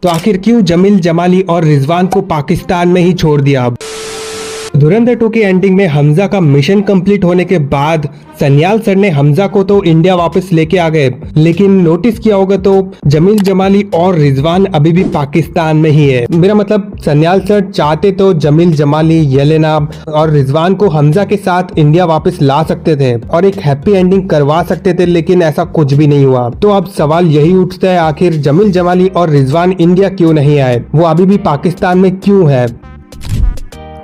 तो आखिर क्यों जमील जमाली और रिजवान को पाकिस्तान में ही छोड़ दिया? धुरंधर 2 की एंडिंग में हमजा का मिशन कंप्लीट होने के बाद सन्याल सर ने हमजा को तो इंडिया वापस लेके आ गए, लेकिन नोटिस किया होगा तो जमील जमाली और रिजवान अभी भी पाकिस्तान में ही है। मेरा मतलब सन्याल सर चाहते तो जमील जमाली, येलेना और रिजवान को हमजा के साथ इंडिया वापस ला सकते थे और एक हैप्पी एंडिंग करवा सकते थे, लेकिन ऐसा कुछ भी नहीं हुआ। तो अब सवाल यही उठता है, आखिर जमील जमाली और रिजवान इंडिया क्यों नहीं आए? वो अभी भी पाकिस्तान में क्यों है?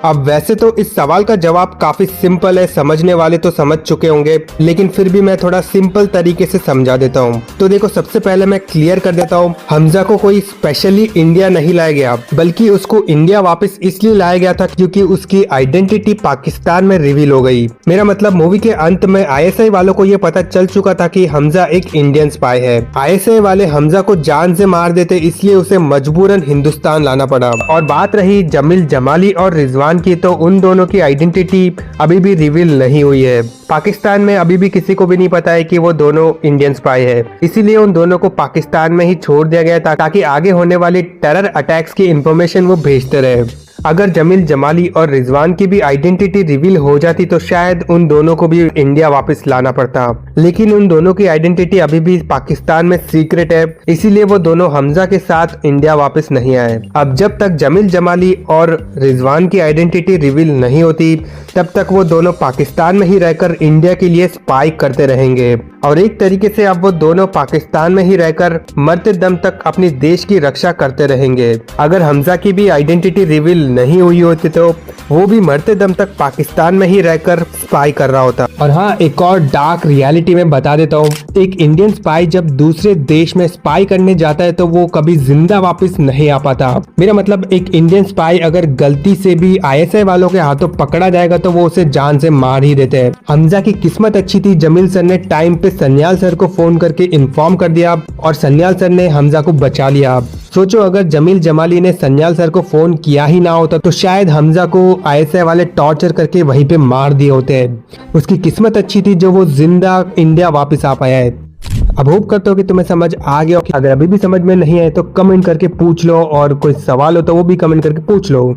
अब वैसे तो इस सवाल का जवाब काफी सिंपल है, समझने वाले तो समझ चुके होंगे, लेकिन फिर भी मैं थोड़ा सिंपल तरीके से समझा देता हूँ। तो देखो, सबसे पहले मैं क्लियर कर देता हूँ, हमजा को कोई स्पेशली इंडिया नहीं लाया गया, बल्कि उसको इंडिया वापस इसलिए लाया गया था क्योंकि उसकी आइडेंटिटी पाकिस्तान में रिवील हो गई। मेरा मतलब मूवी के अंत में ISI वालों को ये पता चल चुका था कि हमजा एक इंडियन स्पाई है। ISI वाले हमजा को जान से मार देते, इसलिए उसे मजबूरन हिंदुस्तान लाना पड़ा। और बात रही जमील जमाली और रिजवान की, तो उन दोनों की आइडेंटिटी अभी भी रिवील नहीं हुई है। पाकिस्तान में अभी भी किसी को भी नहीं पता है कि वो दोनों इंडियन स्पाई है, इसीलिए उन दोनों को पाकिस्तान में ही छोड़ दिया गया था ताकि आगे होने वाली टेरर अटैक्स की इंफॉर्मेशन वो भेजते रहे। अगर जमील जमाली और रिजवान की भी आइडेंटिटी रिवील हो जाती तो शायद उन दोनों को भी इंडिया वापस लाना पड़ता, लेकिन उन दोनों की आइडेंटिटी अभी भी पाकिस्तान में सीक्रेट है, इसीलिए वो दोनों हमजा के साथ इंडिया वापस नहीं आए। अब जब तक जमील जमाली और रिजवान की आइडेंटिटी रिवील नहीं होती, तब तक वो दोनों पाकिस्तान में ही रहकर इंडिया के लिए स्पाई करते रहेंगे और एक तरीके से अब वो दोनों पाकिस्तान में ही रहकर मरते दम तक अपनी देश की रक्षा करते रहेंगे। अगर हमजा की भी आइडेंटिटी रिवील नहीं हुई होती तो वो भी मरते दम तक पाकिस्तान में ही रहकर स्पाई कर रहा होता। और हाँ, एक और डार्क रियलिटी में बता देता हूँ, एक इंडियन स्पाई जब दूसरे देश में स्पाई करने जाता है तो वो कभी जिंदा वापस नहीं आ पाता। मेरा मतलब एक इंडियन स्पाई अगर गलती से भी ISI वालों के हाथों पकड़ा जाएगा तो वो उसे जान से मार ही देते हैं। हमजा की किस्मत अच्छी थी, जमील सर ने टाइम पे सन्याल सर को फोन करके इन्फॉर्म कर दिया और सन्याल सर ने हमजा को बचा लिया। सोचो, अगर जमील जमाली ने सन्याल सर को फोन किया ही ना होता तो शायद हमजा को ISI वाले टॉर्चर करके वहीं पे मार दिए होते। उसकी किस्मत अच्छी थी जो वो जिंदा इंडिया वापस आ पाया है। अब होप करता हूँ कि तुम्हें समझ आ गया। अगर अभी भी समझ में नहीं आए तो कमेंट करके पूछ लो, और कोई सवाल हो तो वो भी कमेंट करके पूछ लो।